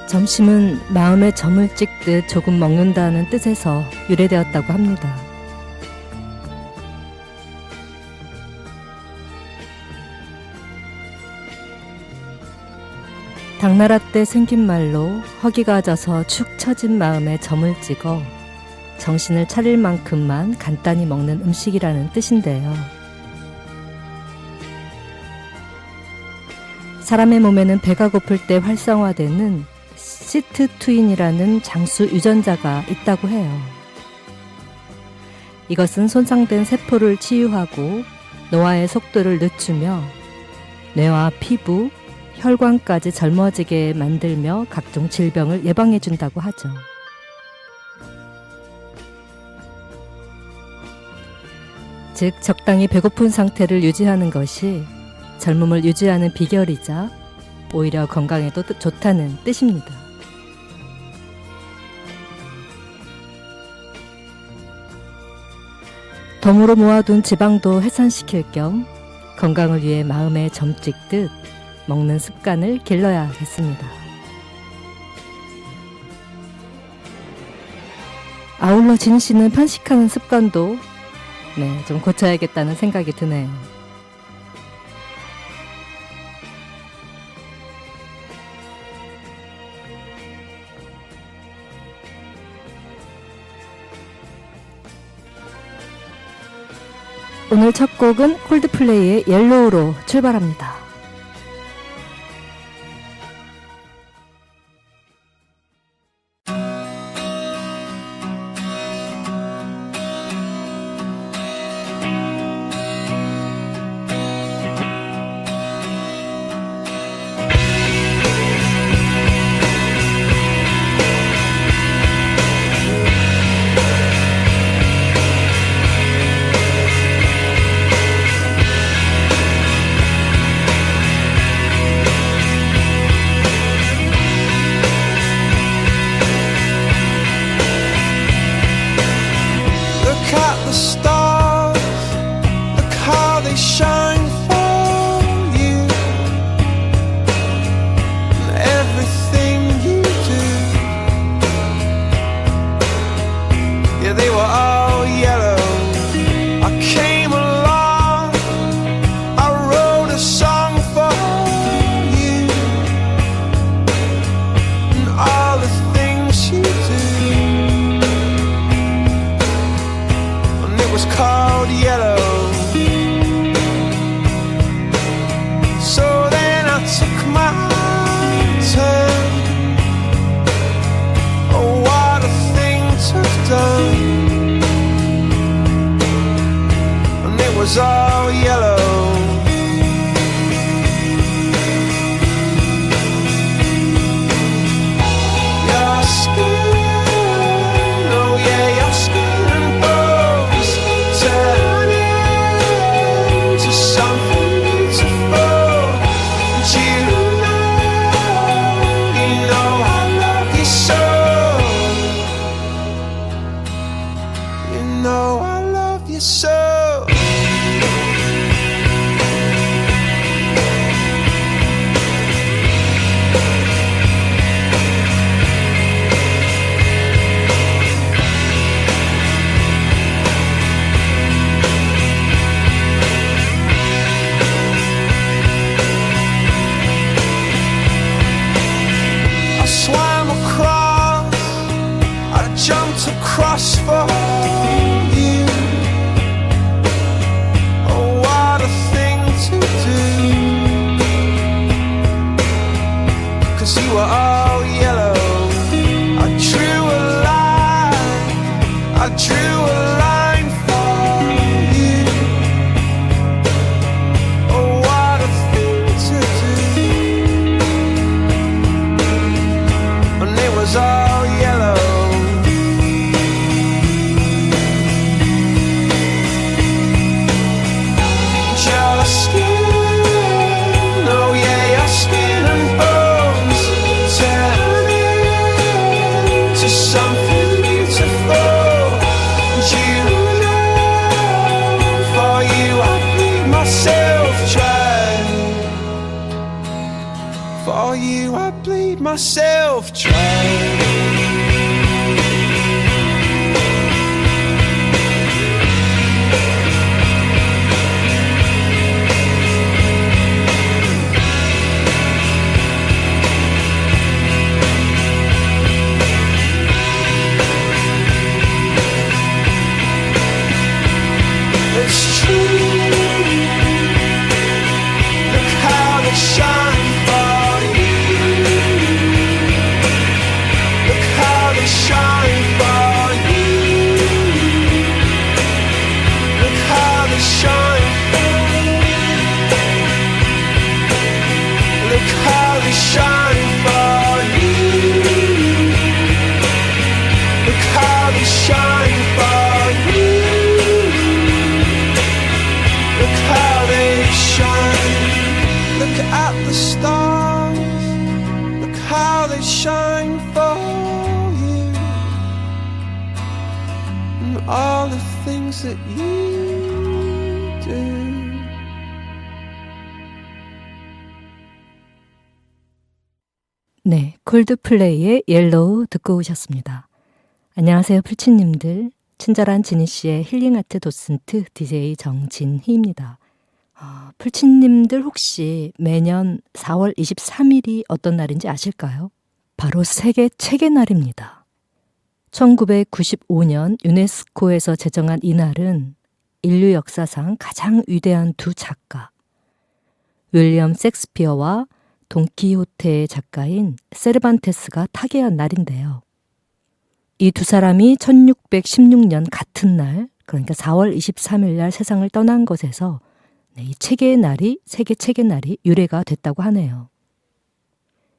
점심은 마음에 점을 찍듯 조금 먹는다는 뜻에서 유래되었다고 합니다. 당나라 때 생긴 말로 허기가 져서 축 처진 마음에 점을 찍어 정신을 차릴 만큼만 간단히 먹는 음식이라는 뜻인데요. 사람의 몸에는 배가 고플 때 활성화되는 시트투인이라는 장수 유전자가 있다고 해요. 이것은 손상된 세포를 치유하고 노화의 속도를 늦추며 뇌와 피부, 혈관까지 젊어지게 만들며 각종 질병을 예방해 준다고 하죠. 즉, 적당히 배고픈 상태를 유지하는 것이 젊음을 유지하는 비결이자 오히려 건강에도 좋다는 뜻입니다. 덤으로 모아둔 지방도 해산시킬 겸 건강을 위해 마음에 점 찍듯 먹는 습관을 길러야겠습니다. 아울러 진 씨는 편식하는 습관도 좀 고쳐야겠다는 생각이 드네요. 오늘 첫 곡은 콜드플레이의 옐로우로 출발합니다. The stars, look how they shine for you, and everything you do. Yeah, they were all yellow. I came along, I wrote a song for you, and all the things you do. Was called yellow. So then I took my turn. Oh, what a thing to have done. And it was all yellow. Your skin, oh yeah, your skin. So I swam across, I jumped across for you. You were all yellow. I drew a line, I drew a line for you. Oh, what a thing to do. And it was all yellow. For you I bleed myself dry. It's true. Look how they shine for you. Look how they shine for you. Look how they shine. Look how they shine for you. Look how they shine for you. Look how they shine. Look at the stars. Look how they shine for you. And all the things that you do. 네, 콜드플레이의 옐로우 듣고 오셨습니다. 안녕하세요, 풀치님들. 친절한 지니씨의 힐링아트 도슨트 DJ 정진희입니다. 풀치님들 혹시 매년 4월 23일이 어떤 날인지 아실까요? 바로 세계 책의 날입니다. 1995년 유네스코에서 제정한 이 날은 인류 역사상 가장 위대한 두 작가, 윌리엄 셰익스피어와 돈키호테의 작가인 세르반테스가 타계한 날인데요. 이 두 사람이 1616년 같은 날, 그러니까 4월 23일 날 세상을 떠난 것에서 이 책의 날이, 세계 책의 날이 유래가 됐다고 하네요.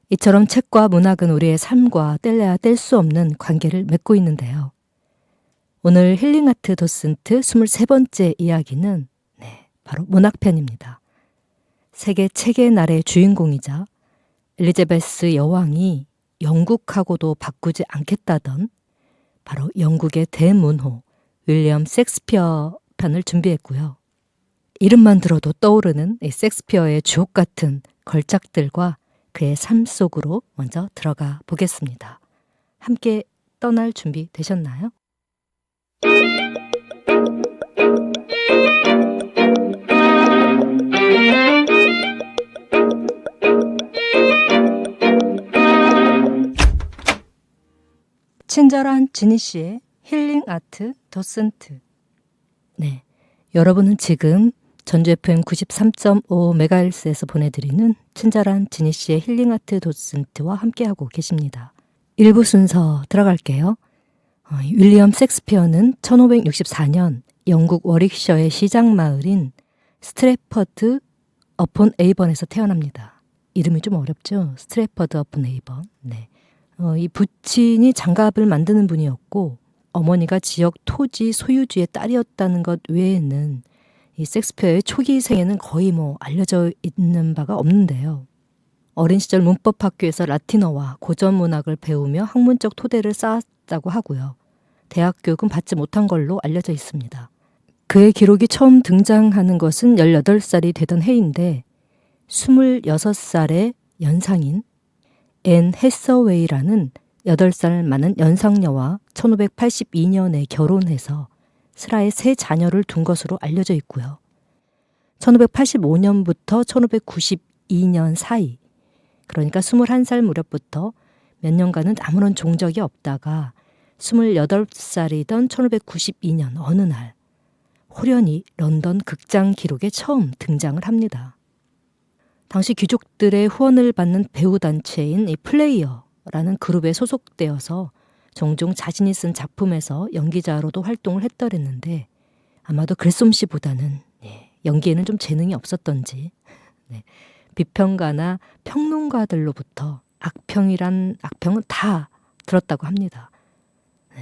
이처럼 책과 문학은 우리의 삶과 뗄래야 뗄 수 없는 관계를 맺고 있는데요. 오늘 힐링아트 도슨트 23번째 이야기는 바로 문학편입니다. 세계 책의 날의 주인공이자 엘리자베스 여왕이 영국하고도 바꾸지 않겠다던 바로 영국의 대문호 윌리엄 셰익스피어 편을 준비했고요. 이름만 들어도 떠오르는 이 셰익스피어의 주옥 같은 걸작들과 그의 삶 속으로 먼저 들어가 보겠습니다. 함께 떠날 준비 되셨나요? 친절한 지니씨의 힐링 아트 도슨트. 네, 여러분은 지금 전주 FM 93.5MHz에서 보내드리는 친절한 지니씨의 힐링 아트 도슨트와 함께하고 계십니다. 1부 순서 들어갈게요. 윌리엄 셰익스피어는 1564년 영국 워릭셔의 시장마을인 스트래퍼드 어폰 에이번에서 태어납니다. 이름이 좀 어렵죠? 스트래퍼드 어폰 에이번. 네. 이 부친이 장갑을 만드는 분이었고 어머니가 지역 토지 소유주의 딸이었다는 것 외에는 이 셰익스피어의 초기 생애는 거의 알려져 있는 바가 없는데요. 어린 시절 문법학교에서 라틴어와 고전 문학을 배우며 학문적 토대를 쌓았다고 하고요. 대학 교육은 받지 못한 걸로 알려져 있습니다. 그의 기록이 처음 등장하는 것은 18살이 되던 해인데 26살의 연상인 앤 해서웨이라는 8살 많은 연상녀와 1582년에 결혼해서 슬하에 3 자녀를 둔 것으로 알려져 있고요. 1585년부터 1592년 사이, 그러니까 21살 무렵부터 몇 년간은 아무런 종적이 없다가 28살이던 1592년 어느 날 호련히 런던 극장 기록에 처음 등장을 합니다. 당시 귀족들의 후원을 받는 배우단체인 이 플레이어라는 그룹에 소속되어서 종종 자신이 쓴 작품에서 연기자로도 활동을 했더랬는데 아마도 글솜씨보다는 연기에는 좀 재능이 없었던지 비평가나 평론가들로부터 악평은 다 들었다고 합니다.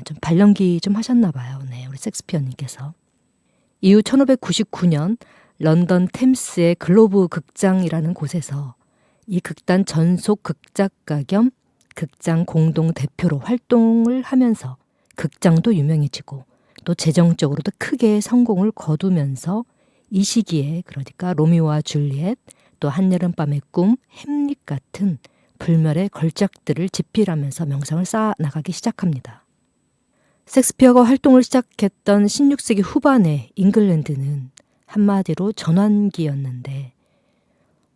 좀 발연기 좀 하셨나 봐요. 우리 셰익스피어님께서. 이후 1599년 런던 템스의 글로브 극장이라는 곳에서 이 극단 전속 극작가 겸 극장 공동 대표로 활동을 하면서 극장도 유명해지고 또 재정적으로도 크게 성공을 거두면서 이 시기에 그러니까 로미오와 줄리엣, 또 한여름밤의 꿈, 햄릿 같은 불멸의 걸작들을 집필하면서 명성을 쌓아 나가기 시작합니다. 섹스피어가 활동을 시작했던 16세기 후반의 잉글랜드는 한마디로 전환기였는데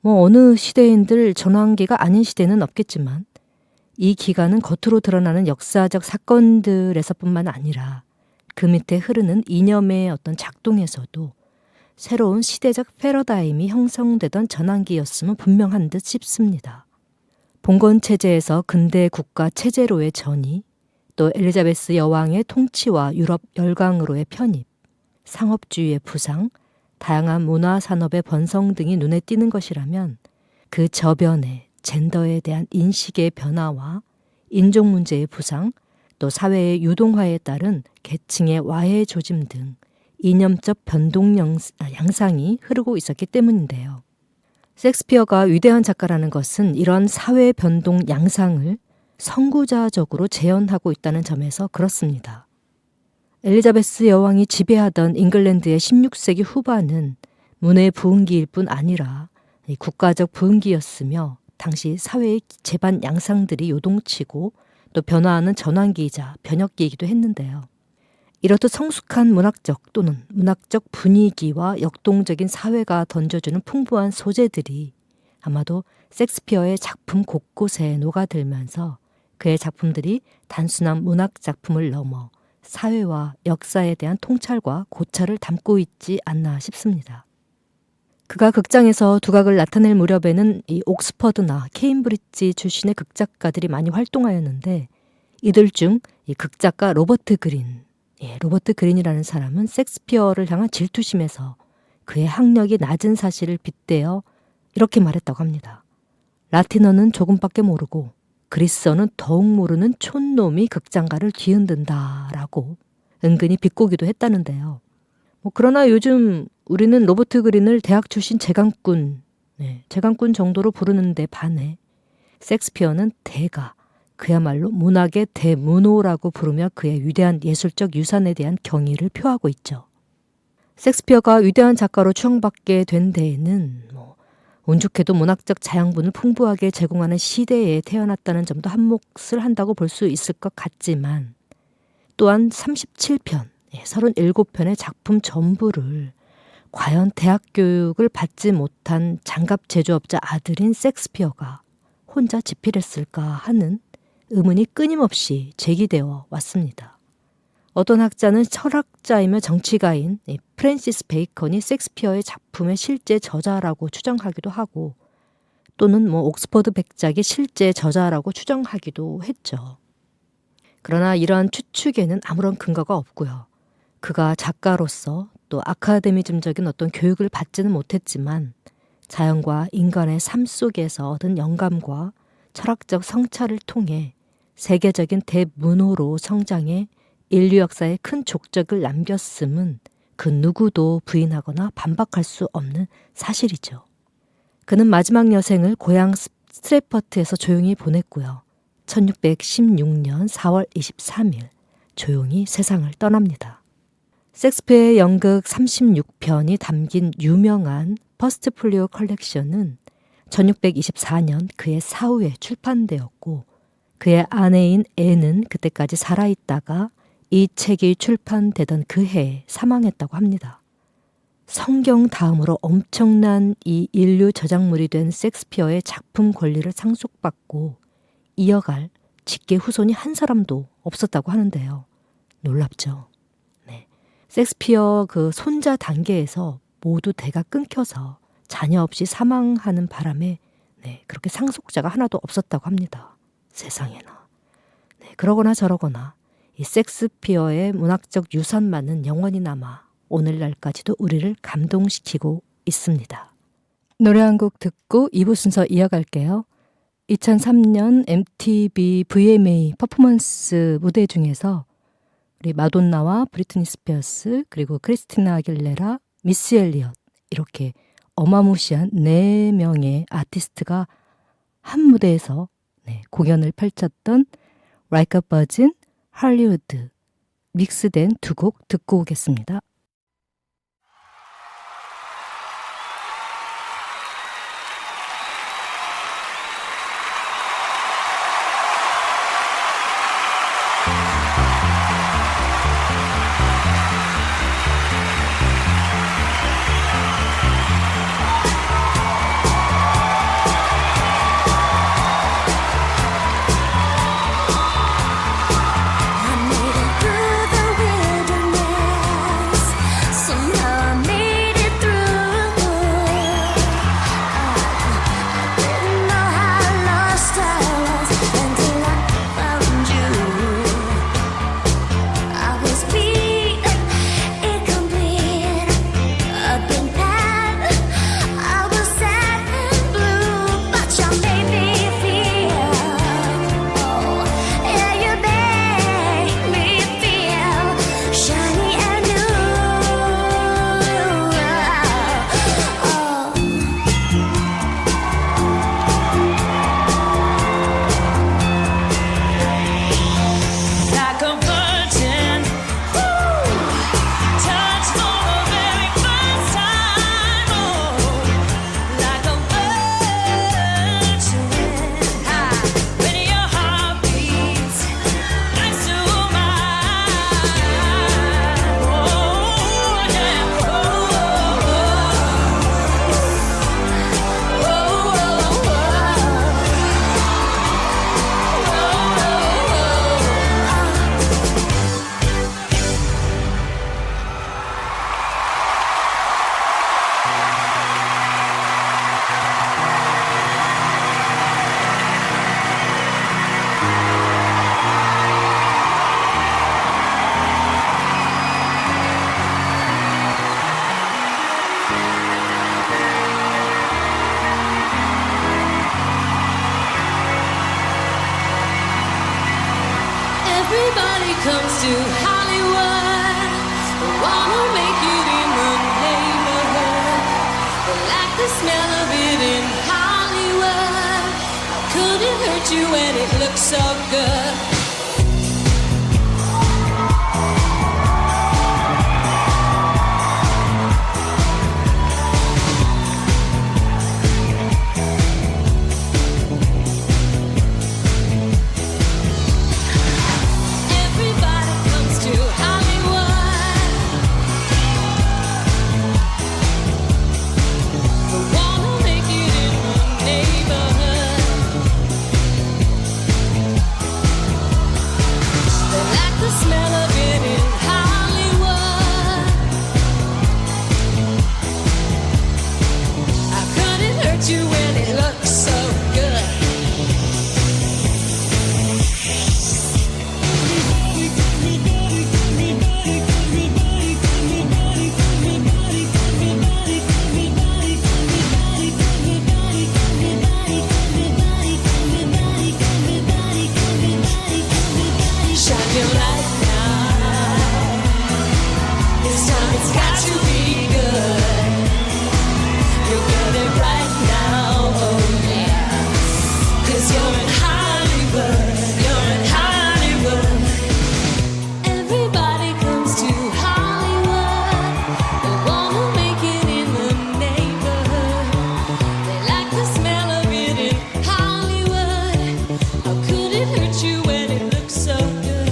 어느 시대인들 전환기가 아닌 시대는 없겠지만 이 기간은 겉으로 드러나는 역사적 사건들에서뿐만 아니라 그 밑에 흐르는 이념의 어떤 작동에서도 새로운 시대적 패러다임이 형성되던 전환기였음은 분명한 듯 싶습니다. 봉건 체제에서 근대 국가 체제로의 전이, 또 엘리자베스 여왕의 통치와 유럽 열강으로의 편입, 상업주의의 부상, 다양한 문화 산업의 번성 등이 눈에 띄는 것이라면 그 저변에 젠더에 대한 인식의 변화와 인종 문제의 부상, 또 사회의 유동화에 따른 계층의 와해 조짐 등 이념적 변동 양상이 흐르고 있었기 때문인데요. 섹스피어가 위대한 작가라는 것은 이런 사회 변동 양상을 선구자적으로 재현하고 있다는 점에서 그렇습니다. 엘리자베스 여왕이 지배하던 잉글랜드의 16세기 후반은 문의 부흥기일 뿐 아니라 국가적 부흥기였으며 당시 사회의 재반 양상들이 요동치고 또 변화하는 전환기이자 변혁기이기도 했는데요. 이렇듯 성숙한 문학적 또는 문학적 분위기와 역동적인 사회가 던져주는 풍부한 소재들이 아마도 섹스피어의 작품 곳곳에 녹아들면서 그의 작품들이 단순한 문학 작품을 넘어 사회와 역사에 대한 통찰과 고찰을 담고 있지 않나 싶습니다. 그가 극장에서 두각을 나타낼 무렵에는 이 옥스퍼드나 케임브리지 출신의 극작가들이 많이 활동하였는데 이들 중 이 극작가 로버트 그린, 로버트 그린이라는 사람은 섹스피어를 향한 질투심에서 그의 학력이 낮은 사실을 빗대어 이렇게 말했다고 합니다. 라틴어는 조금밖에 모르고 그리스어는 더욱 모르는 촌놈이 극장가를 뒤흔든다라고 은근히 비꼬기도 했다는데요. 그러나 요즘 우리는 로버트 그린을 대학 출신 재간꾼 정도로 부르는 데 반해 섹스피어는 대가, 그야말로 문학의 대문호라고 부르며 그의 위대한 예술적 유산에 대한 경의를 표하고 있죠. 섹스피어가 위대한 작가로 추앙받게 된 데에는 운 좋게도 문학적 자양분을 풍부하게 제공하는 시대에 태어났다는 점도 한몫을 한다고 볼 수 있을 것 같지만 또한 37편, 37편의 작품 전부를 과연 대학 교육을 받지 못한 장갑 제조업자 아들인 섹스피어가 혼자 집필했을까 하는 의문이 끊임없이 제기되어 왔습니다. 어떤 학자는 철학자이며 정치가인 프랜시스 베이컨이 섹스피어의 작품의 실제 저자라고 추정하기도 하고 또는 옥스퍼드 백작의 실제 저자라고 추정하기도 했죠. 그러나 이러한 추측에는 아무런 근거가 없고요. 그가 작가로서 또 아카데미즘적인 어떤 교육을 받지는 못했지만 자연과 인간의 삶 속에서 얻은 영감과 철학적 성찰을 통해 세계적인 대문호로 성장해 인류 역사에 큰 족적을 남겼음은 그 누구도 부인하거나 반박할 수 없는 사실이죠. 그는 마지막 여생을 고향 스트래퍼트에서 조용히 보냈고요. 1616년 4월 23일 조용히 세상을 떠납니다. 섹스피어의 연극 36편이 담긴 유명한 퍼스트 폴리오 컬렉션은 1624년 그의 사후에 출판되었고 그의 아내인 앤은 그때까지 살아있다가 이 책이 출판되던 그 해에 사망했다고 합니다. 성경 다음으로 엄청난 이 인류 저작물이 된 섹스피어의 작품 권리를 상속받고 이어갈 직계 후손이 한 사람도 없었다고 하는데요. 놀랍죠. 섹스피어 그 손자 단계에서 모두 대가 끊겨서 자녀 없이 사망하는 바람에 그렇게 상속자가 하나도 없었다고 합니다. 세상에나. 그러거나 저러거나 이 섹스피어의 문학적 유산만은 영원히 남아 오늘날까지도 우리를 감동시키고 있습니다. 노래 한 곡 듣고 2부 순서 이어갈게요. 2003년 MTV VMA 퍼포먼스 무대 중에서 우리 마돈나와 브리트니 스피어스 그리고 크리스티나 아길레라, 미스 엘리엇 이렇게 어마무시한 4명의 아티스트가 한 무대에서 공연을 펼쳤던 Like a Virgin, 할리우드 믹스된 두 곡 듣고 오겠습니다. to Hollywood, they wanna make it in the neighborhood. They like the smell of it in Hollywood. How could it hurt you when it looks so good? Everybody comes to Hollywood. They wanna make it in the neighborhood. They like the smell of it in Hollywood. How could it hurt you when it looks so good? Shine your light now. This time it's got to be good. You'll get it right now, oh yeah. 'Cause you're in Hollywood, you're in Hollywood. Everybody comes to Hollywood. They wanna make it in the neighborhood. They like the smell of it in Hollywood. How could it hurt you when it looks so good?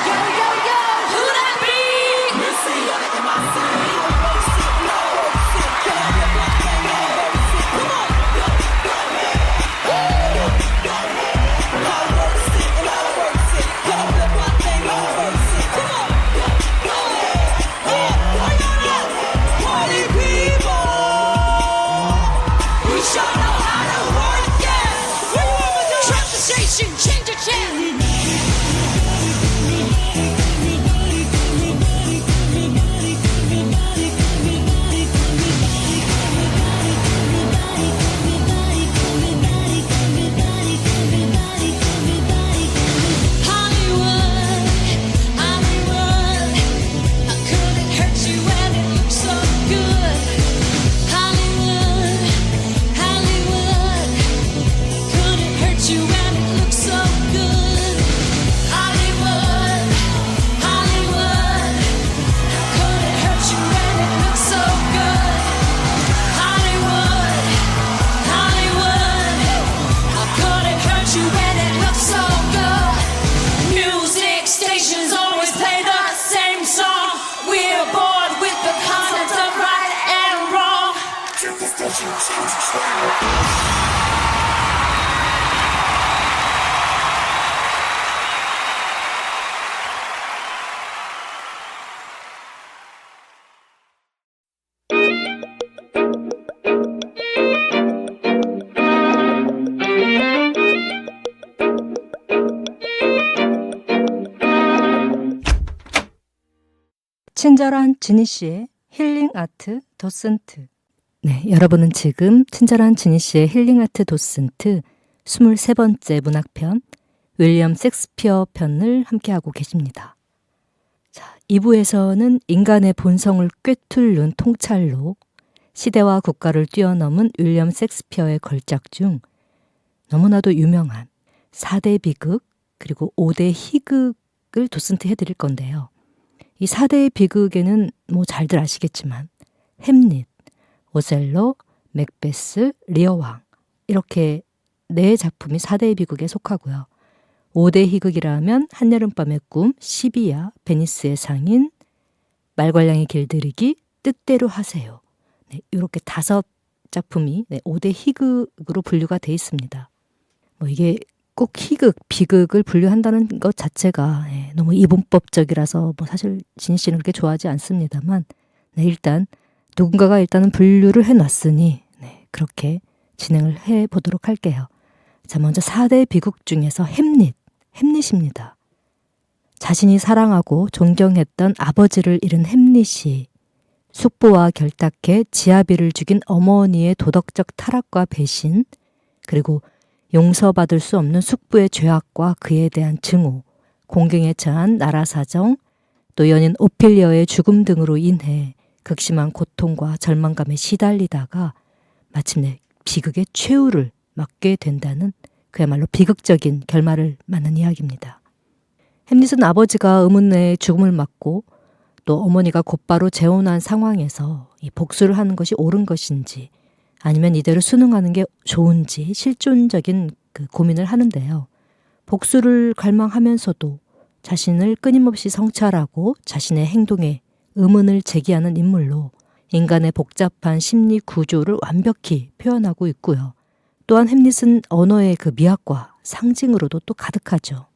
Yo, yo, yo, who that be? Party people, we sure know how to work it. What you want me to do? Drop the station, change the channel. Hollywood, Hollywood, how could it hurt you when it looks so good? Hollywood, Hollywood, could it hurt you when it looks so good? Hollywood, Hollywood, how could it hurt you when it looks so good? Hollywood, Hollywood, how could it hurt you when it looks so good? Music stations always play the same song. We're bored with the concept of right and wrong. 친절한 지니 씨의 힐링 아트 도슨트. 네, 여러분은 지금 친절한 지니 씨의 힐링 아트 도슨트 23번째 문학편 윌리엄 셰익스피어 편을 함께하고 계십니다. 자, 2부에서는 인간의 본성을 꿰뚫는 통찰로 시대와 국가를 뛰어넘은 윌리엄 셰익스피어의 걸작 중 너무나도 유명한 4대 비극 그리고 5대 희극을 도슨트 해드릴 건데요. 이 4대의 비극에는 뭐 잘들 아시겠지만 햄릿, 오셀로, 맥베스, 리어왕 이렇게 4작품이 4대의 비극에 속하고요. 5대 희극이라면 한여름밤의 꿈, 시비야, 베니스의 상인, 말괄량의 길들이기, 뜻대로 하세요. 네, 이렇게 5작품이 5대 희극으로 분류가 돼 있습니다. 뭐 이게 꼭 희극, 비극을 분류한다는 것 자체가 너무 이분법적이라서 뭐 사실 지니 씨는 그렇게 좋아하지 않습니다만 일단 누군가가 일단은 분류를 해놨으니 그렇게 진행을 해보도록 할게요. 자, 먼저 4대 비극 중에서 햄릿입니다. 자신이 사랑하고 존경했던 아버지를 잃은 햄릿이 숙부와 결탁해 지아비를 죽인 어머니의 도덕적 타락과 배신, 그리고 용서받을 수 없는 숙부의 죄악과 그에 대한 증오, 공경에 처한 나라 사정, 또 연인 오피리어의 죽음 등으로 인해 극심한 고통과 절망감에 시달리다가 마침내 비극의 최후를 맞게 된다는 그야말로 비극적인 결말을 맞는 이야기입니다. 햄릿은 아버지가 의문의 죽음을 맞고 또 어머니가 곧바로 재혼한 상황에서 이 복수를 하는 것이 옳은 것인지 아니면 이대로 순응하는 게 좋은지 실존적인 그 고민을 하는데요. 복수를 갈망하면서도 자신을 끊임없이 성찰하고 자신의 행동에 의문을 제기하는 인물로 인간의 복잡한 심리 구조를 완벽히 표현하고 있고요. 또한 햄릿은 언어의 그 미학과 상징으로도 또 가득하죠.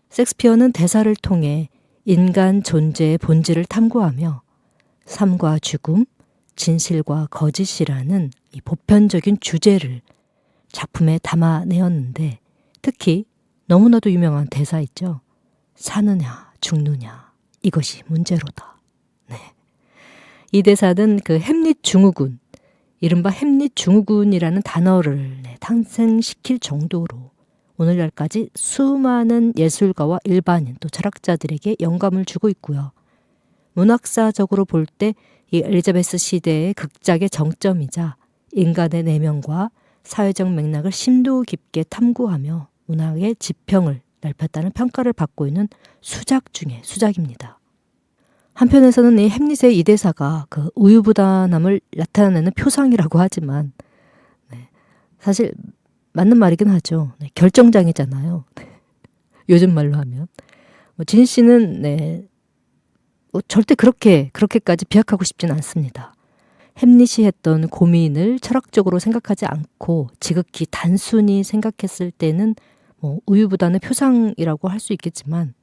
섹스피어는 대사를 통해 인간 존재의 본질을 탐구하며 삶과 죽음, 진실과 거짓이라는 이 보편적인 주제를 작품에 담아내었는데 특히 너무나도 유명한 대사 있죠. 사느냐 죽느냐 이것이 문제로다. 네. 이 대사는 그 햄릿 증후군, 이른바 햄릿 증후군이라는 단어를 탄생시킬 정도로 오늘날까지 수많은 예술가와 일반인 또 철학자들에게 영감을 주고 있고요. 문학사적으로 볼 때 이 엘리자베스 시대의 극작의 정점이자 인간의 내면과 사회적 맥락을 심도 깊게 탐구하며 문학의 지평을 넓혔다는 평가를 받고 있는 수작 중의 수작입니다. 한편에서는 이 햄릿의 이 대사가 그 우유부단함을 나타내는 표상이라고 하지만 사실 맞는 말이긴 하죠. 결정장이잖아요. 요즘 말로 하면. 진 씨는 절대 그렇게까지 비약하고 싶진 않습니다. 햄릿이 했던 고민을 철학적으로 생각하지 않고 지극히 단순히 생각했을 때는 우유부단의 표상이라고 할 수 있겠지만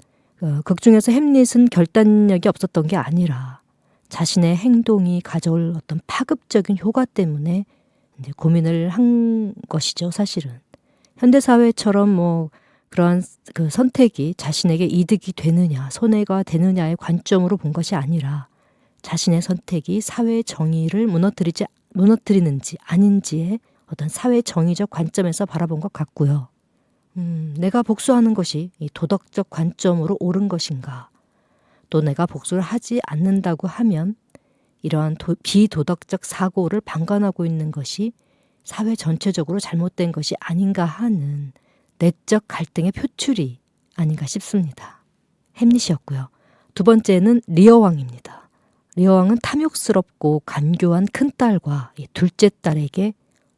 극 중에서 햄릿은 결단력이 없었던 게 아니라 자신의 행동이 가져올 어떤 파급적인 효과 때문에 이제 고민을 한 것이죠, 사실은. 현대사회처럼 그러한 그 선택이 자신에게 이득이 되느냐, 손해가 되느냐의 관점으로 본 것이 아니라 자신의 선택이 사회 정의를 무너뜨리는지 아닌지의 어떤 사회 정의적 관점에서 바라본 것 같고요. 내가 복수하는 것이 이 도덕적 관점으로 옳은 것인가, 또 내가 복수를 하지 않는다고 하면 이러한 비도덕적 사고를 방관하고 있는 것이 사회 전체적으로 잘못된 것이 아닌가 하는 내적 갈등의 표출이 아닌가 싶습니다. 햄릿이었고요. 두 번째는 리어 왕입니다. 리어 왕은 탐욕스럽고 간교한 큰딸과 둘째 딸에게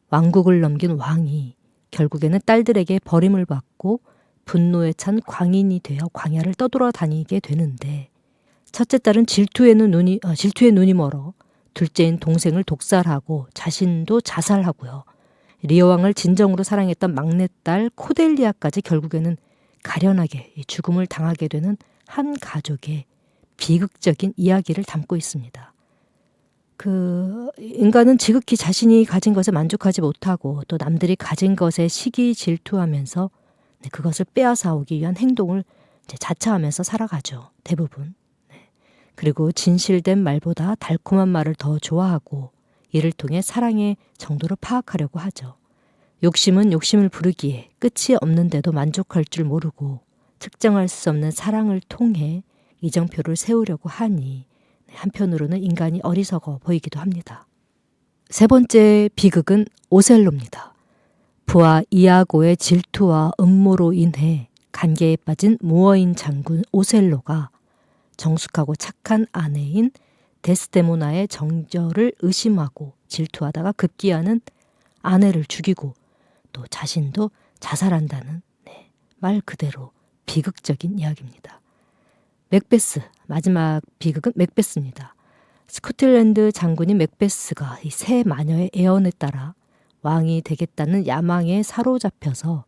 왕국을 넘긴 왕이 결국에는 딸들에게 버림을 받고 분노에 찬 광인이 되어 광야를 떠돌아다니게 되는데 첫째 딸은 질투의 눈이 멀어 둘째인 동생을 독살하고 자신도 자살하고요. 리어 왕을 진정으로 사랑했던 막내딸 코델리아까지 결국에는 가련하게 죽음을 당하게 되는 한 가족의 비극적인 이야기를 담고 있습니다. 인간은 지극히 자신이 가진 것에 만족하지 못하고 또 남들이 가진 것에 시기 질투하면서 그것을 빼앗아오기 위한 행동을 자처하면서 살아가죠. 대부분. 그리고 진실된 말보다 달콤한 말을 더 좋아하고 이를 통해 사랑의 정도를 파악하려고 하죠. 욕심은 욕심을 부르기에 끝이 없는데도 만족할 줄 모르고 측정할 수 없는 사랑을 통해 이정표를 세우려고 하니 한편으로는 인간이 어리석어 보이기도 합니다. 세 번째 비극은 오셀로입니다. 부하 이아고의 질투와 음모로 인해 간계에 빠진 모어인 장군 오셀로가 정숙하고 착한 아내인 데스데모나의 정절을 의심하고 질투하다가 급기야는 아내를 죽이고 또 자신도 자살한다는 말 그대로 비극적인 이야기입니다. 맥베스, 마지막 비극은 맥베스입니다. 스코틀랜드 장군인 맥베스가 이 세 마녀의 애언에 따라 왕이 되겠다는 야망에 사로잡혀서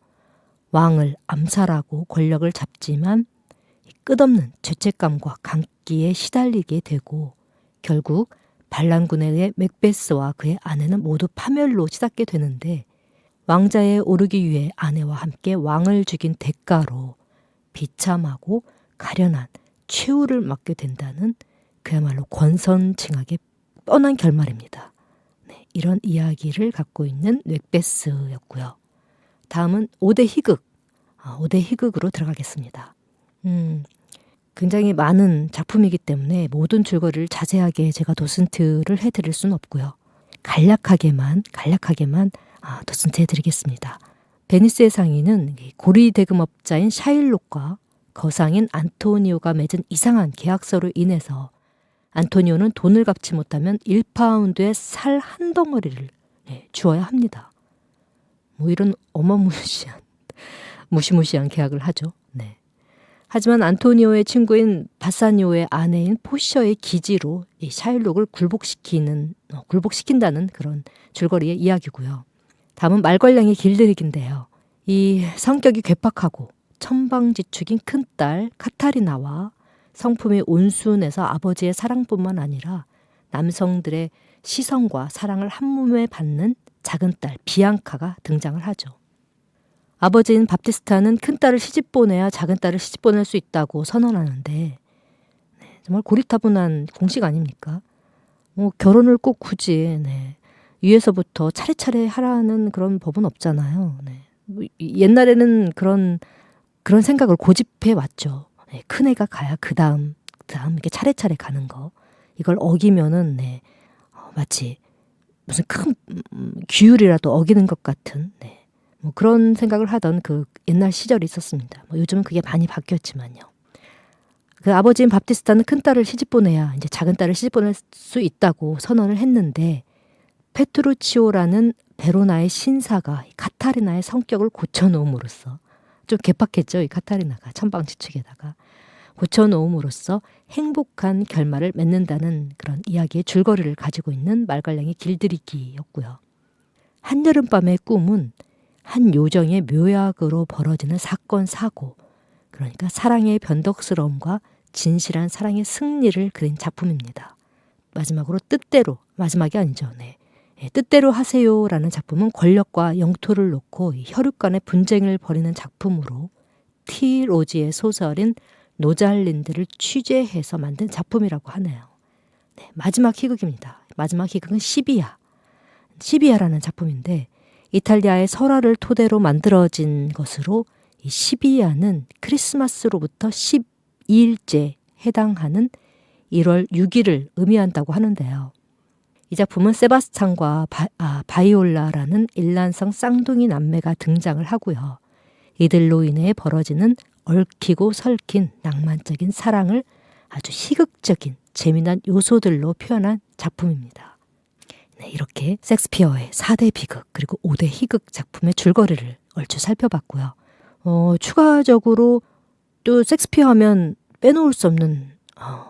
왕을 암살하고 권력을 잡지만 끝없는 죄책감과 강기에 시달리게 되고 결국 반란군에 의해 맥베스와 그의 아내는 모두 파멸로 치닫게 되는데 왕자에 오르기 위해 아내와 함께 왕을 죽인 대가로 비참하고 가련한 최후를 맞게 된다는 그야말로 권선징악의 뻔한 결말입니다. 이런 이야기를 갖고 있는 맥베스였고요. 다음은 5대 희극. 5대 희극으로 들어가겠습니다. 굉장히 많은 작품이기 때문에 모든 줄거리를 자세하게 제가 도슨트를 해드릴 수는 없고요. 간략하게만 도슨트 해드리겠습니다. 베니스의 상인은 고리 대금업자인 샤일록과 거상인 안토니오가 맺은 이상한 계약서로 인해서 안토니오는 돈을 갚지 못하면 1파운드의 살 한 덩어리를 주어야 합니다. 뭐 이런 무시무시한 계약을 하죠. 네. 하지만 안토니오의 친구인 바사니오의 아내인 포셔의 기지로 이 샤일록을 굴복시킨다는 그런 줄거리의 이야기고요. 다음은 말괄량의 길들이기인데요. 이 성격이 괴팍하고 천방지축인 큰딸 카타리나와 성품이 온순해서 아버지의 사랑뿐만 아니라 남성들의 시선과 사랑을 한몸에 받는 작은 딸 비앙카가 등장을 하죠. 아버지인 밥티스타는 큰딸을 시집보내야 작은 딸을 시집보낼 수 있다고 선언하는데 정말 고리타분한 공식 아닙니까? 결혼을 꼭 굳이 위에서부터 차례차례 하라는 그런 법은 없잖아요. 옛날에는 그런 생각을 고집해 왔죠. 큰애가 가야 그 다음 이렇게 차례차례 가는 거. 이걸 어기면은 마치 무슨 큰 규율이라도 어기는 것 같은 뭐 그런 생각을 하던 그 옛날 시절이 있었습니다. 요즘은 그게 많이 바뀌었지만요. 그 아버지인 밥티스타는 큰딸을 시집보내야 이제 작은 딸을 시집보낼 수 있다고 선언을 했는데 페트루치오라는 베로나의 신사가 카타리나의 성격을 고쳐놓음으로써 좀 개팍했죠. 이 카타리나가 천방지축에다가 고쳐놓음으로써 행복한 결말을 맺는다는 그런 이야기의 줄거리를 가지고 있는 말괄량의 길들이기였고요. 한여름밤의 꿈은 한 요정의 묘약으로 벌어지는 사건 사고, 그러니까 사랑의 변덕스러움과 진실한 사랑의 승리를 그린 작품입니다. 마지막으로 뜻대로, 마지막이 아니죠. 뜻대로 하세요라는 작품은 권력과 영토를 놓고 혈육 간의 분쟁을 벌이는 작품으로 티 로지의 소설인 노잘린드를 취재해서 만든 작품이라고 하네요. 마지막 희극입니다. 마지막 희극은 시비야라는 작품인데 이탈리아의 설화를 토대로 만들어진 것으로 이 시비야는 크리스마스로부터 12일째 해당하는 1월 6일을 의미한다고 하는데요. 이 작품은 세바스찬과 바이올라라는 일란성 쌍둥이 남매가 등장을 하고요. 이들로 인해 벌어지는 얽히고 설킨 낭만적인 사랑을 아주 희극적인 재미난 요소들로 표현한 작품입니다. 이렇게 섹스피어의 4대 비극 그리고 5대 희극 작품의 줄거리를 얼추 살펴봤고요. 추가적으로 또 섹스피어 하면 빼놓을 수 없는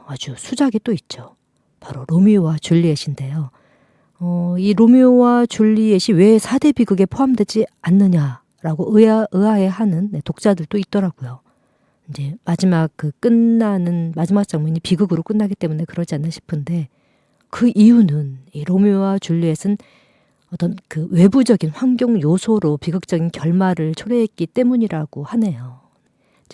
아주 수작이 또 있죠. 바로 로미오와 줄리엣인데요. 이 로미오와 줄리엣이 왜 4대 비극에 포함되지 않느냐라고 의아해하는 독자들도 있더라고요. 이제 마지막 마지막 장면이 비극으로 끝나기 때문에 그러지 않나 싶은데 그 이유는 이 로미오와 줄리엣은 어떤 그 외부적인 환경 요소로 비극적인 결말을 초래했기 때문이라고 하네요.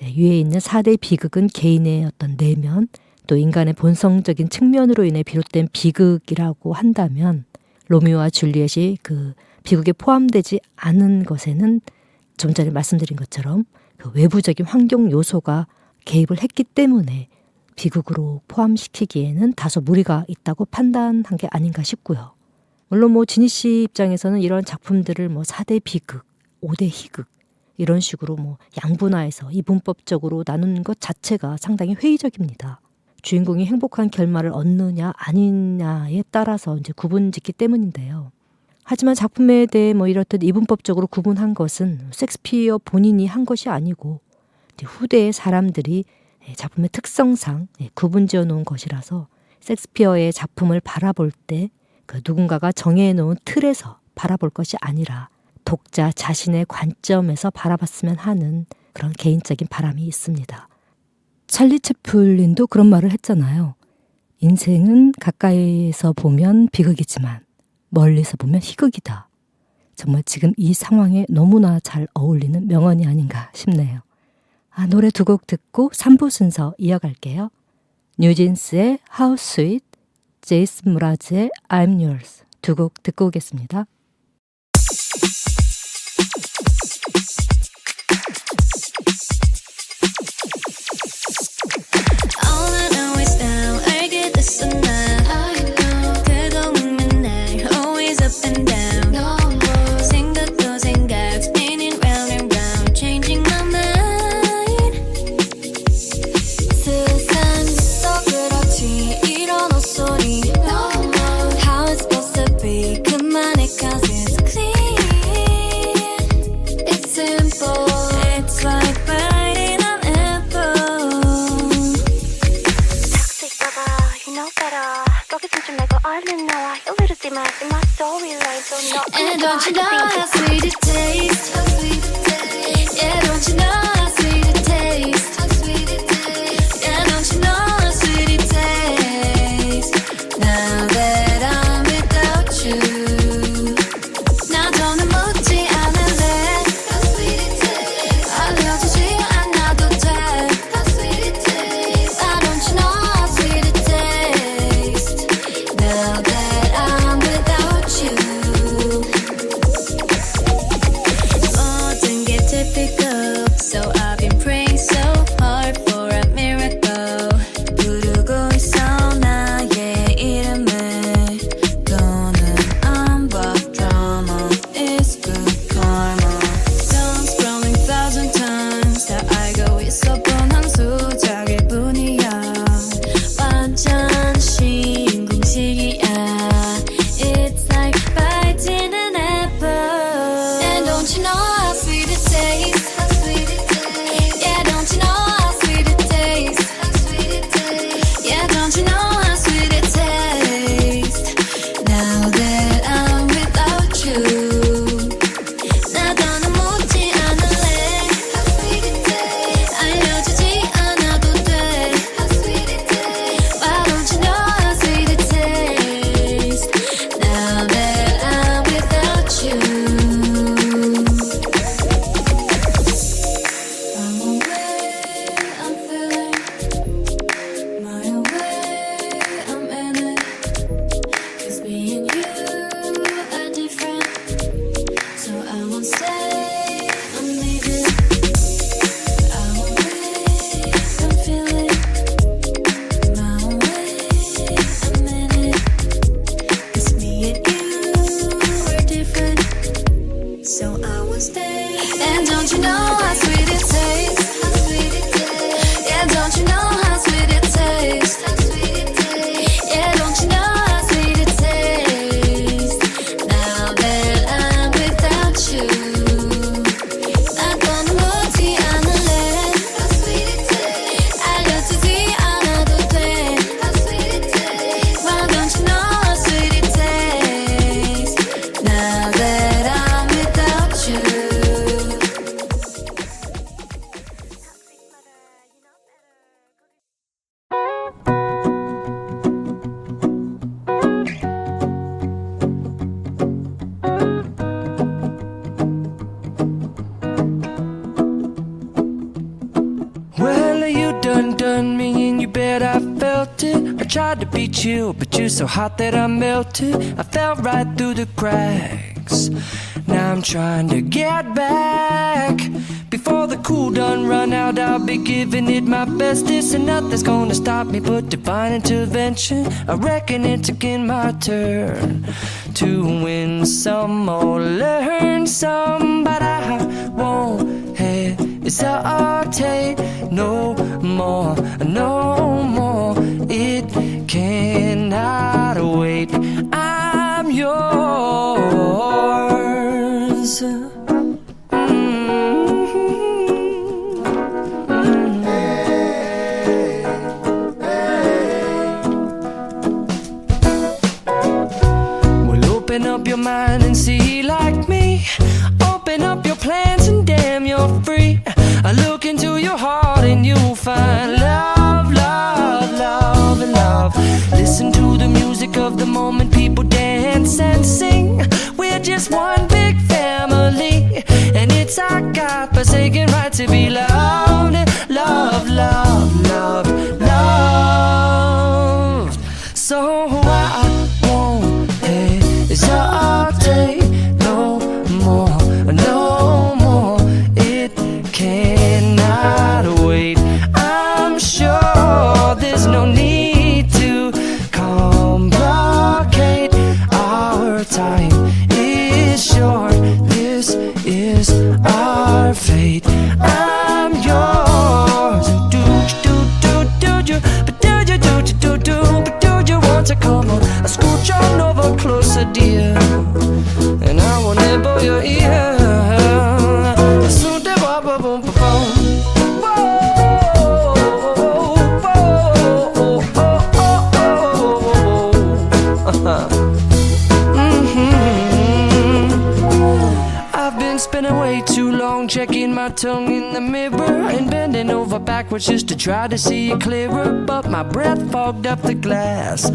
위에 있는 4대 비극은 개인의 어떤 내면 또 인간의 본성적인 측면으로 인해 비롯된 비극이라고 한다면 로미오와 줄리엣이 그 비극에 포함되지 않은 것에는 좀 전에 말씀드린 것처럼 그 외부적인 환경 요소가 개입을 했기 때문에 비극으로 포함시키기에는 다소 무리가 있다고 판단한 게 아닌가 싶고요. 물론 지니 씨 입장에서는 이런 작품들을 4대 비극, 5대 희극 이런 식으로 양분화해서 이분법적으로 나누는 것 자체가 상당히 회의적입니다. 주인공이 행복한 결말을 얻느냐 아니냐에 따라서 이제 구분짓기 때문인데요. 하지만 작품에 대해 이렇듯 이분법적으로 구분한 것은 섹스피어 본인이 한 것이 아니고 후대의 사람들이 작품의 특성상 구분지어 놓은 것이라서 섹스피어의 작품을 바라볼 때 누군가가 정해놓은 틀에서 바라볼 것이 아니라 독자 자신의 관점에서 바라봤으면 하는 그런 개인적인 바람이 있습니다. 찰리 채플린도 그런 말을 했잖아요. 인생은 가까이에서 보면 비극이지만 멀리서 보면 희극이다. 정말 지금 이 상황에 너무나 잘 어울리는 명언이 아닌가 싶네요. 노래 2곡 듣고 3부 순서 이어갈게요. 뉴진스의 How Sweet, 제이슨 무라즈의 I'm Yours 2곡 듣고 오겠습니다. in my storyline, so no. And don't you know how sweet it tastes? Yeah, don't you know how sweet it tastes? Yeah, don't you know how sweet it tastes? Now that I'm without you. 나 더는 묻지 않을래. 알려주지 않아도 돼. Why don't you know how sweet it tastes? Now that I'm without you. 모든 게 typical. So I've been praying so hard for a miracle. 부르고 있어 나의 이름을. 더는 안 봐. Drama is good karma. Songs growing 1,000 times. 다 알고 있어 본 한 수작일 뿐이야. 완전 신공식이야. It's like biting an apple. And don't you know how sweet it tastes? Yeah, don't you know how sweet it tastes? Yeah, don't you know how sweet it tastes? Now that I'm without you. 나 더는 묻지 않을래. 알려주지 않아도 돼. Why don't you know how sweet it tastes? Now that I'm without you. I'm away, I'm feeling my way, I'm in it. 'Cause me and you are different. So I won't say I'm leaving. I'm away, I'm feeling my way, I'm in it. 'Cause me and you are different. So I won't stay. And don't you know how sweet it tastes? Yeah, don't you know how sweet it tastes? Yeah, don't you know how sweet it tastes? Now that I'm without you. 나 더는 묻지 않을래. 알려주지 않아도 돼. Why don't you know how sweet it tastes? Now that I'm without you. Well, you done me and you bet I felt it. I tried to beat you, but you're so hot that I melted. I fell right through the cracks. Now I'm trying to get back. Before the cool done run out, I'll be giving it my bestest. And nothing's gonna stop me but divine intervention. I reckon it's again my turn to win some or learn some. But I won't hesitate no more, no more. It cannot wait. I'm yours. Well, open up your mind and see like me. Open up your plans and damn, you're free. I look into your heart and you'll find love, love, love, and love. Listen to the music of the moment, people dance and sing. We're just one big family, and it's our God-forsaken right to be loved, love, love, love, loved. So I won't hesitate no more, no more. It cannot wait. I'm sure there's no need to complicate. Our time is short. This is our fate. I'm yours. Do do do do do, but do you do do do do, but do you want to come on? I scooch on over closer, dear, and I will nibble your ear. So de ba ba boom ba boom. spending way too long checking my tongue in the mirror and bending over backwards just to try to see it clearer. But my breath fogged up the glass,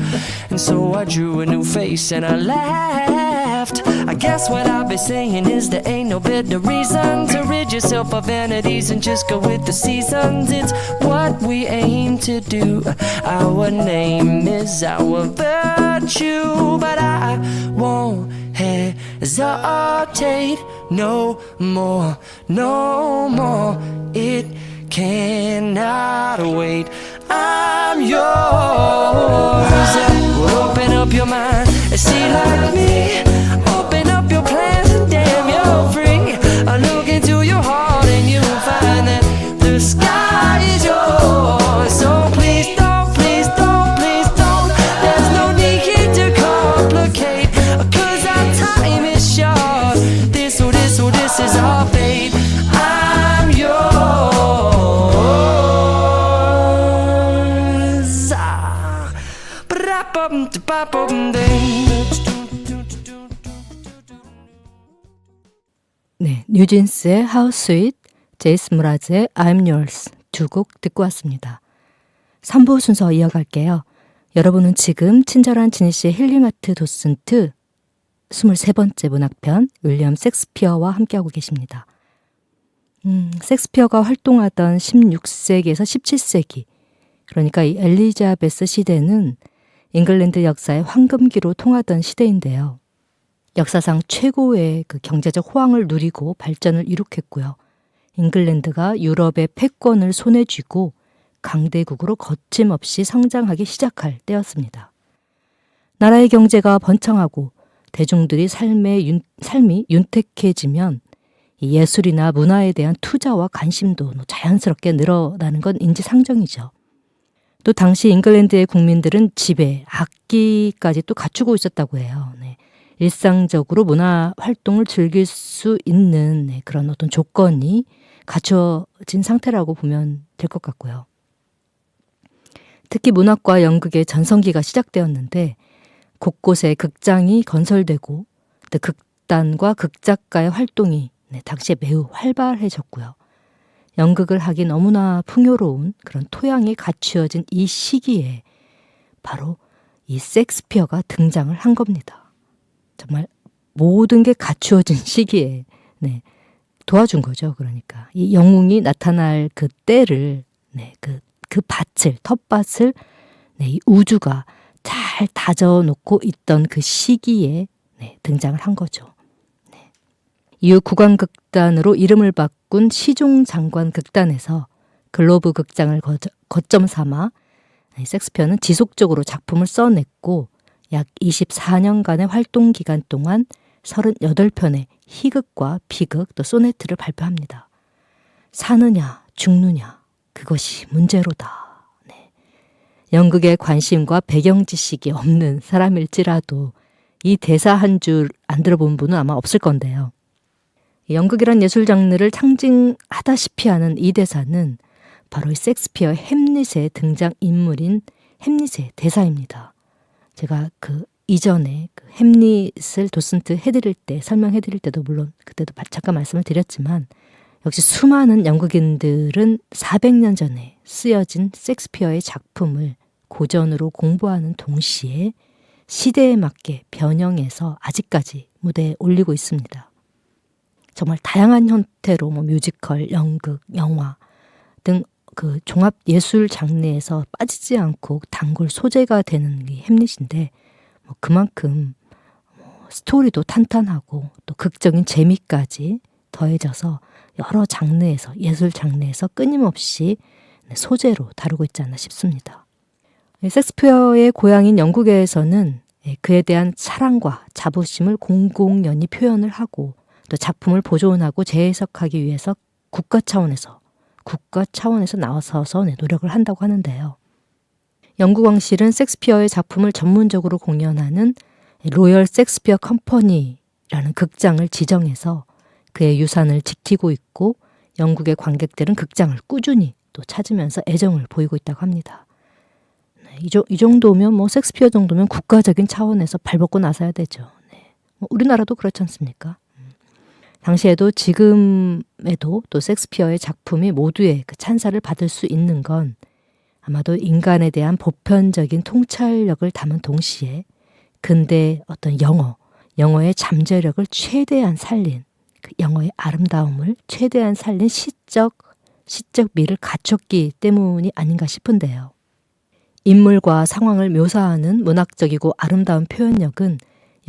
and so I drew a new face and I laughed. I guess what I'll be saying is there ain't no better reason to rid yourself of vanities and just go with the seasons. It's what we aim to do. Our name is our virtue, but I won't hesitate no more, no more. It cannot wait. I'm yours. Well, open up your mind and see like me. Open up your plans and damn, you're free. I look into your heart and you'll find that the sky is yours. So please don't, please don't, please don't. There's no need to complicate, 'cause our time is short. This is our fate. I'm yours. 네, 뉴진스의 How Sweet, 제이스 무라즈의 I'm Yours 두 곡 듣고 왔습니다. 3부 순서 이어갈게요. 여러분은 지금 친절한 지니 씨의 힐링아트 도슨트 23번째 문학편 윌리엄 섹스피어와 함께하고 계십니다. 섹스피어가 활동하던 16세기에서 17세기, 그러니까 이 엘리자베스 시대는 잉글랜드 역사의 황금기로 통하던 시대인데요. 역사상 최고의 그 경제적 호황을 누리고 발전을 이룩했고요. 잉글랜드가 유럽의 패권을 손에 쥐고 강대국으로 거침없이 성장하기 시작할 때였습니다. 나라의 경제가 번창하고 대중들이 삶이 윤택해지면 예술이나 문화에 대한 투자와 관심도 자연스럽게 늘어나는 건 인지상정이죠. 또 당시 잉글랜드의 국민들은 집에 악기까지 또 갖추고 있었다고 해요. 네. 일상적으로 문화 활동을 즐길 수 있는 그런 어떤 조건이 갖춰진 상태라고 보면 될 것 같고요. 특히 문학과 연극의 전성기가 시작되었는데 곳곳에 극장이 건설되고 또 극단과 극작가의 활동이 당시에 매우 활발해졌고요. 연극을 하기 너무나 풍요로운 그런 토양이 갖추어진 이 시기에 바로 이 섹스피어가 등장을 한 겁니다. 정말 모든 게 갖추어진 시기에 도와준 거죠. 그러니까 이 영웅이 나타날 그 때를 그 밭을, 텃밭을 이 우주가 잘 다져놓고 있던 그 시기에 등장을 한 거죠. 이후 국왕극단으로 이름을 바꾼 시종장관 극단에서 글로브 극장을 거점 삼아 섹스피어는 지속적으로 작품을 써냈고 약 24년간의 활동 기간 동안 38편의 희극과 비극 또 소네트를 발표합니다. 사느냐 죽느냐 그것이 문제로다. 연극에 관심과 배경 지식이 없는 사람일지라도 이 대사 한 줄 안 들어본 분은 아마 없을 건데요. 연극이란 예술 장르를 상징하다시피 하는 이 대사는 바로 이 섹스피어의 햄릿의 등장인물인 햄릿의 대사입니다. 제가 그 이전에 그 햄릿을 도슨트 설명해드릴 때도 물론 그때도 잠깐 말씀을 드렸지만 역시 수많은 연극인들은 400년 전에 쓰여진 섹스피어의 작품을 고전으로 공부하는 동시에 시대에 맞게 변형해서 아직까지 무대에 올리고 있습니다. 정말 다양한 형태로 뮤지컬, 연극, 영화 등 그 종합 예술 장르에서 빠지지 않고 단골 소재가 되는 게 햄릿인데 그만큼 스토리도 탄탄하고 또 극적인 재미까지 더해져서 여러 장르에서 예술 장르에서 끊임없이 소재로 다루고 있지 않나 싶습니다. 섹스피어의 고향인 영국에서는 그에 대한 사랑과 자부심을 공공연히 표현을 하고 또 작품을 보존하고 재해석하기 위해서 국가 차원에서 나서서 노력을 한다고 하는데요. 영국 왕실은 섹스피어의 작품을 전문적으로 공연하는 로열 섹스피어 컴퍼니라는 극장을 지정해서 그의 유산을 지키고 있고 영국의 관객들은 극장을 꾸준히 또 찾으면서 애정을 보이고 있다고 합니다. 이 정도면 섹스피어 정도면 국가적인 차원에서 발벗고 나서야 되죠. 우리나라도 그렇지 않습니까? 당시에도 지금에도 또 섹스피어의 작품이 모두의 그 찬사를 받을 수 있는 건 아마도 인간에 대한 보편적인 통찰력을 담은 동시에 근대 어떤 영어의 잠재력을 최대한 살린 그 영어의 아름다움을 최대한 살린 시적 미를 갖췄기 때문이 아닌가 싶은데요. 인물과 상황을 묘사하는 문학적이고 아름다운 표현력은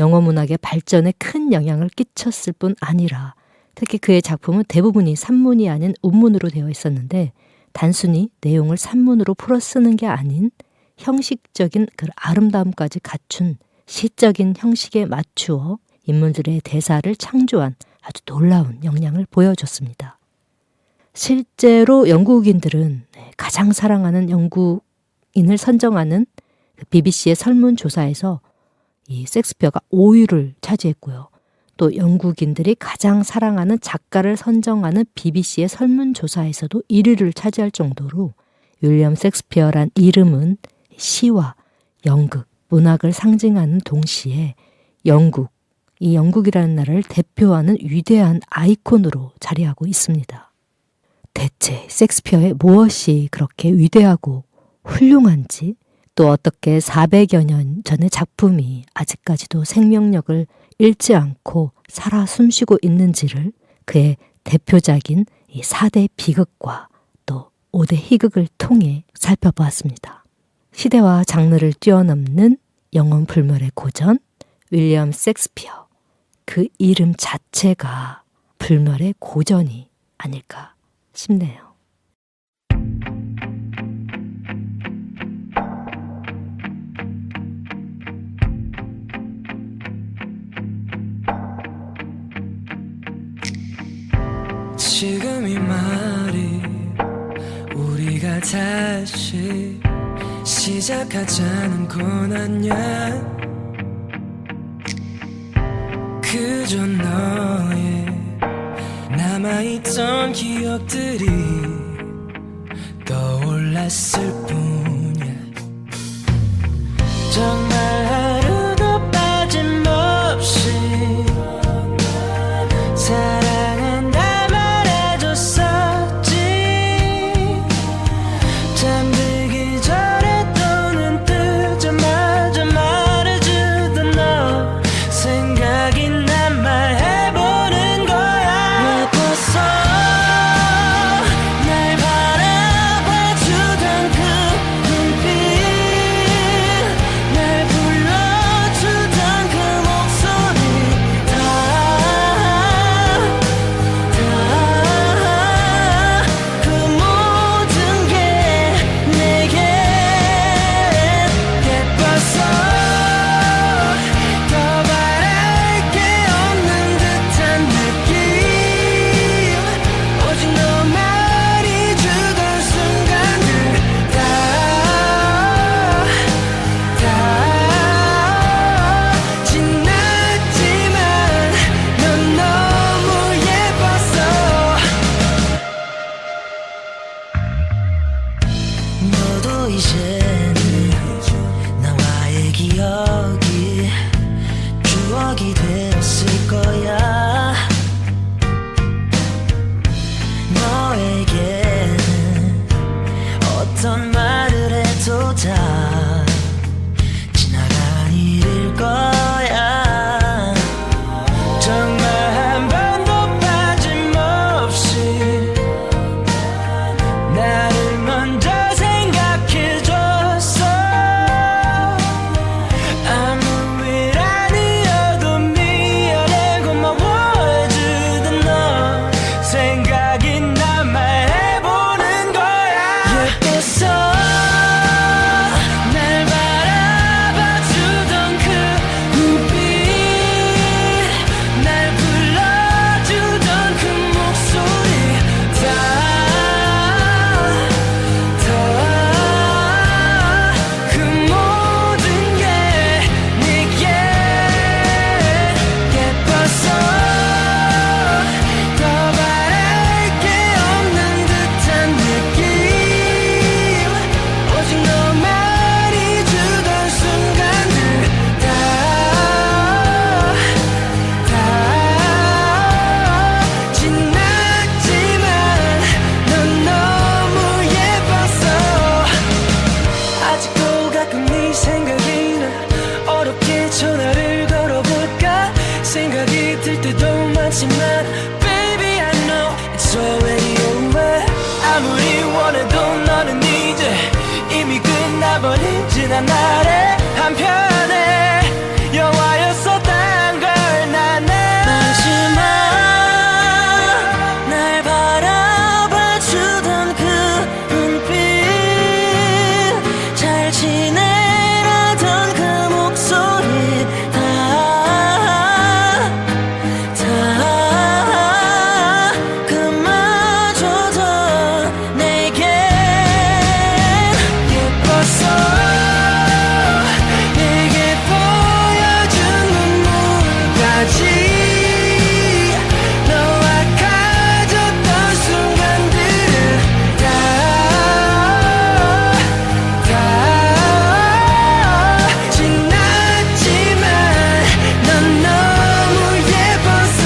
영어 문학의 발전에 큰 영향을 끼쳤을 뿐 아니라 특히 그의 작품은 대부분이 산문이 아닌 운문으로 되어 있었는데 단순히 내용을 산문으로 풀어 쓰는 게 아닌 형식적인 그 아름다움까지 갖춘 시적인 형식에 맞추어 인물들의 대사를 창조한 아주 놀라운 역량을 보여줬습니다. 실제로 영국인들은 가장 사랑하는 영국인을 선정하는 BBC의 설문조사에서 이 섹스피어가 5위를 차지했고요. 또 영국인들이 가장 사랑하는 작가를 선정하는 BBC의 설문조사에서도 1위를 차지할 정도로 윌리엄 섹스피어란 이름은 시와 연극, 문학을 상징하는 동시에 이 영국이라는 나라를 대표하는 위대한 아이콘으로 자리하고 있습니다. 대체 섹스피어의 무엇이 그렇게 위대하고 훌륭한지 또 어떻게 400여 년 전의 작품이 아직까지도 생명력을 잃지 않고 살아 숨쉬고 있는지를 그의 대표작인 이 4대 비극과 또 5대 희극을 통해 살펴보았습니다. 시대와 장르를 뛰어넘는 영원 불멸의 고전 윌리엄 섹스피어, 그 이름 자체가 불멸의 고전이 아닐까 싶네요. 지금 이 말이 우리가 다시 시작하자는 건 아냐. 그저 너의 남아있던 기억들이 떠올랐을 뿐이야. 정말 하루도 빠짐없이 사랑한다 말해줬었지. 잠들기 전에 또 눈 뜨자마자 말해주던 너 생각이 난 말해보는 거야. 예뻤어 날 바라봐주던 그 눈빛 날 불러 하지만 baby I know it's already over. 아무리 원해도 너는 이제 이미 끝나버린 지난 날의 한편의 영화였었단 걸 나는 마지막 날 바라봐주던 그 눈빛 잘 지내라던 그 목소리 다 그마저도 내겐 예뻤어. 내게 보여준 눈물까지 너와 가졌던 순간들은 다 지났지만 넌 너무 예뻤어.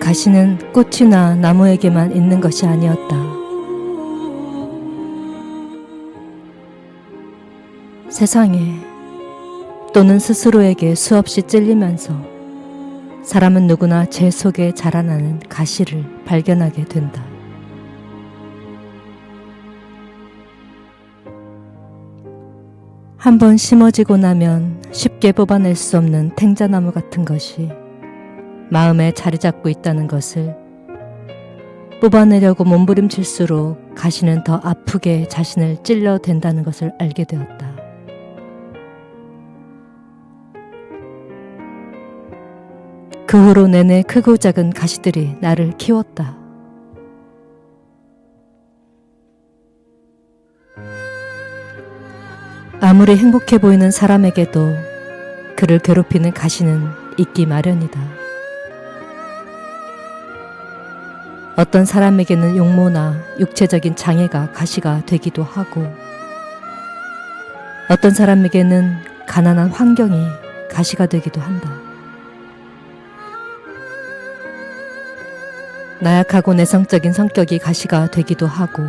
가시는 꽃이나 나무에게만 있는 것이 아니었다. 세상에 또는 스스로에게 수없이 찔리면서 사람은 누구나 제 속에 자라나는 가시를 발견하게 된다. 한번 심어지고 나면 쉽게 뽑아낼 수 없는 탱자나무 같은 것이 마음에 자리 잡고 있다는 것을 뽑아내려고 몸부림칠수록 가시는 더 아프게 자신을 찔러댄다는 것을 알게 되었다. 그 후로 내내 크고 작은 가시들이 나를 키웠다. 아무리 행복해 보이는 사람에게도 그를 괴롭히는 가시는 있기 마련이다. 어떤 사람에게는 용모나 육체적인 장애가 가시가 되기도 하고 어떤 사람에게는 가난한 환경이 가시가 되기도 한다. 나약하고 내성적인 성격이 가시가 되기도 하고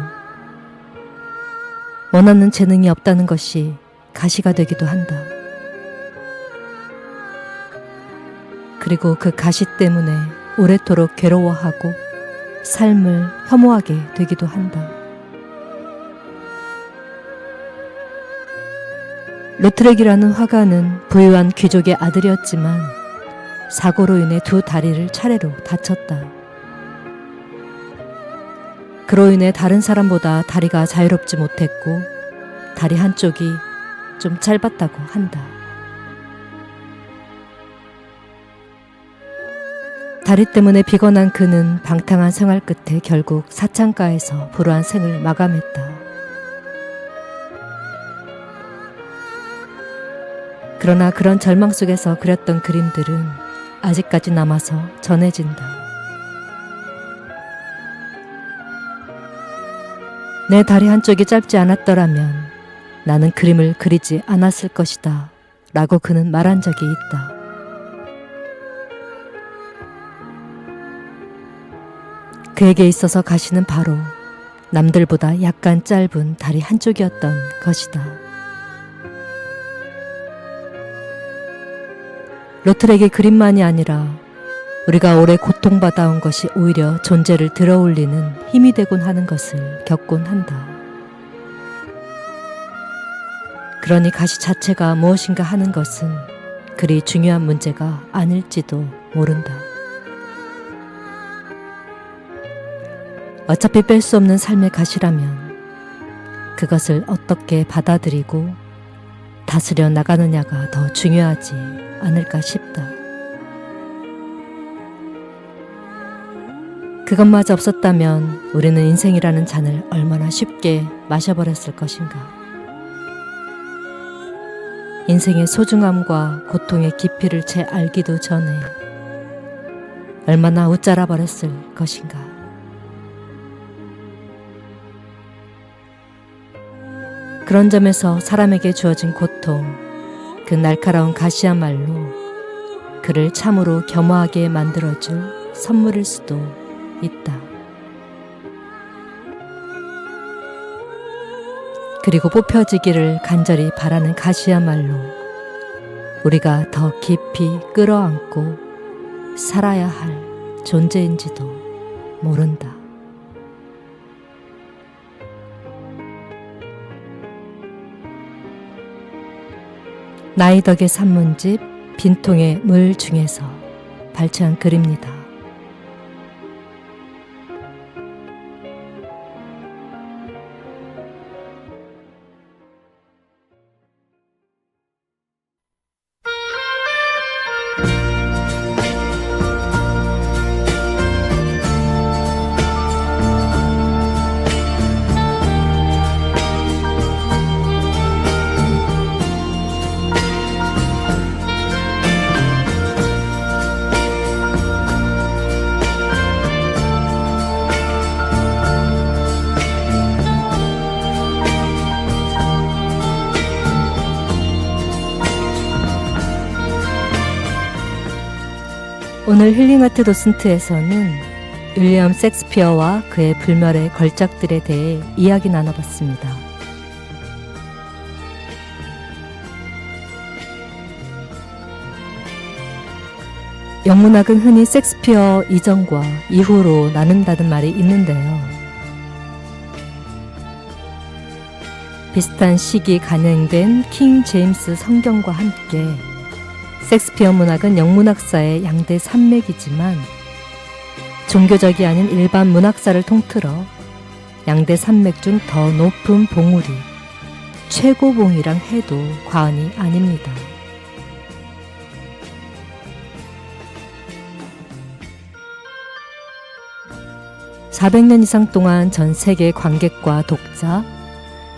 원하는 재능이 없다는 것이 가시가 되기도 한다. 그리고 그 가시 때문에 오래도록 괴로워하고 삶을 혐오하게 되기도 한다. 로트렉이라는 화가는 부유한 귀족의 아들이었지만 사고로 인해 두 다리를 차례로 다쳤다. 그로 인해 다른 사람보다 다리가 자유롭지 못했고 다리 한쪽이 좀 짧았다고 한다. 다리 때문에 비건한 그는 방탕한 생활 끝에 결국 사창가에서 불우한 생을 마감했다. 그러나 그런 절망 속에서 그렸던 그림들은 아직까지 남아서 전해진다. 내 다리 한쪽이 짧지 않았더라면 나는 그림을 그리지 않았을 것이다 라고 그는 말한 적이 있다. 그에게 있어서 가시는 바로 남들보다 약간 짧은 다리 한쪽이었던 것이다. 로트렉의 그림만이 아니라 우리가 오래 고통받아온 것이 오히려 존재를 들어올리는 힘이 되곤 하는 것을 겪곤 한다. 그러니 가시 자체가 무엇인가 하는 것은 그리 중요한 문제가 아닐지도 모른다. 어차피 뺄 수 없는 삶의 가시라면 그것을 어떻게 받아들이고 다스려 나가느냐가 더 중요하지 않을까 싶다. 그것마저 없었다면 우리는 인생이라는 잔을 얼마나 쉽게 마셔버렸을 것인가. 인생의 소중함과 고통의 깊이를 채 알기도 전에 얼마나 웃자라 버렸을 것인가. 그런 점에서 사람에게 주어진 고통, 그 날카로운 가시야말로 그를 참으로 겸허하게 만들어줄 선물일 수도 있다. 그리고 뽑혀지기를 간절히 바라는 가시야말로 우리가 더 깊이 끌어안고 살아야 할 존재인지도 모른다. 나이 덕의 산문집 빈통의 물 중에서 발췌한 글입니다. 오늘 힐링하트 도슨트에서는 윌리엄 섹스피어와 그의 불멸의 걸작들에 대해 이야기 나눠봤습니다. 영문학은 흔히 섹스피어 이전과 이후로 나눈다는 말이 있는데요. 비슷한 시기 간행된 킹 제임스 성경과 함께 섹스피어 문학은 영문학사의 양대 산맥이지만 종교적이 아닌 일반 문학사를 통틀어 양대 산맥 중 더 높은 봉우리, 최고봉이랑 해도 과언이 아닙니다. (400년) 이상 동안 전 세계 관객과 독자,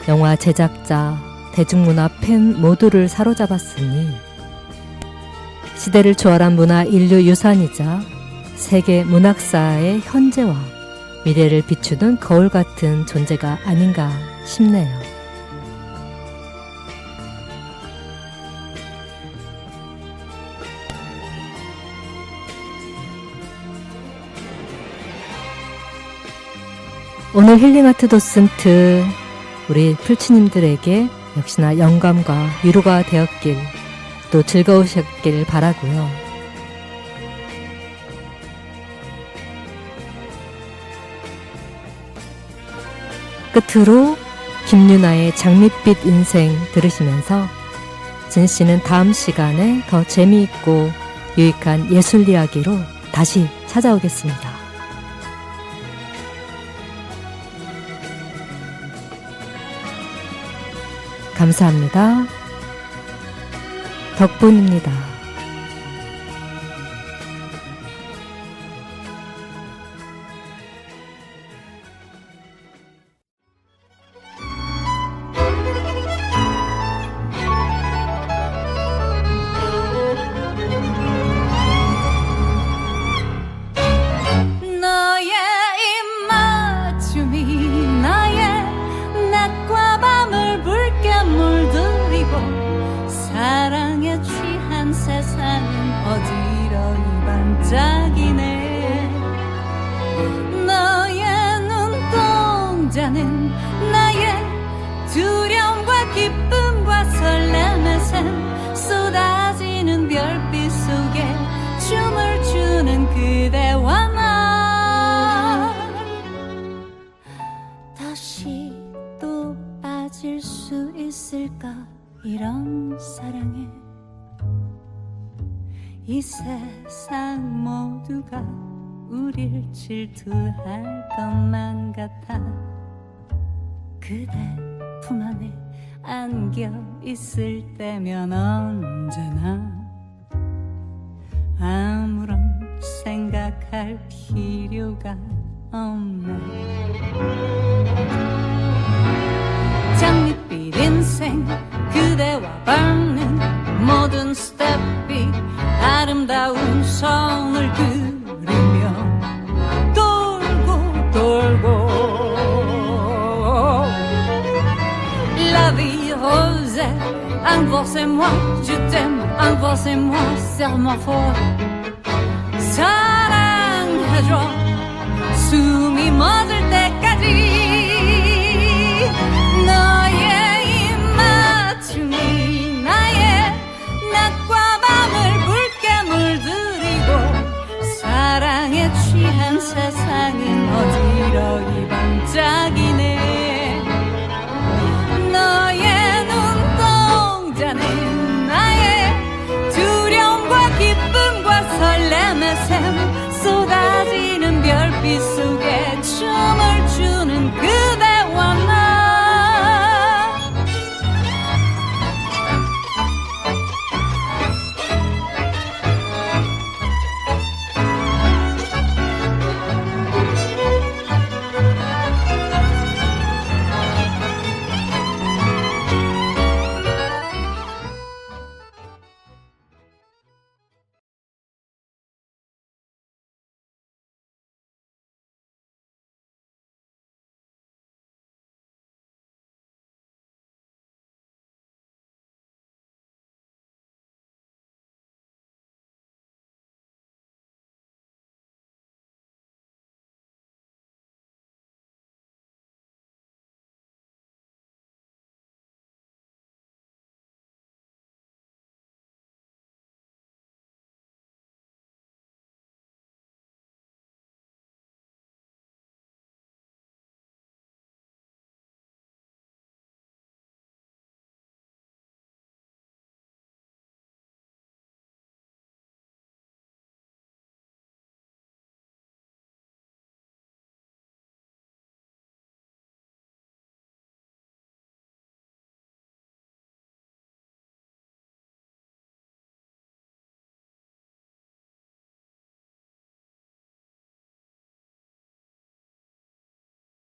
영화 제작자, 대중문화 팬 모두를 사로잡았으니 시대를 초월한 문화 인류 유산이자 세계 문학사의 현재와 미래를 비추는 거울 같은 존재가 아닌가 싶네요. 오늘 힐링아트 도슨트 우리 풀치님들에게 역시나 영감과 위로가 되었길, 또 즐거우셨길 바라고요. 끝으로 김유나의 장밋빛 인생 들으시면서 진씨는 다음 시간에 더 재미있고 유익한 예술 이야기로 다시 찾아오겠습니다. 감사합니다. 덕분입니다. 너의 입맞춤이 나의 낮과 밤을 붉게 물들이고 사랑에 취한 세상은 어지러이 반짝이네. 너의 눈동자는 나의 두려움과 기쁨과 설렘의 샘, 쏟아지는 별빛 속에 춤을 추는 그대와 나. 다시 또 빠질 수 있을까 이런 사랑에. 이 세상 모두가 우릴 질투할 것만 같아. 그대 품 안에 안겨 있을 때면 언제나 아무런 생각할 필요 필요가 없네. 장밋빛 인생 그대와 밟는 모든 스텝이 아름다운 선을 그리며 돌고 돌고 La vie rose, envoie-moi, je t'aime, envoie-moi, serre-moi fort. 사랑해줘, 숨이 멎을 때까지. 너의 입맞춤이 나의 낮과 밤을 붉게 물들이고 사랑에 취한 세상은 어지러이 반짝이네. 너의 눈동자는 나의 두려움과 기쁨과 설렘의 샘 쏟아지는 별빛 속에 춤을 추는 그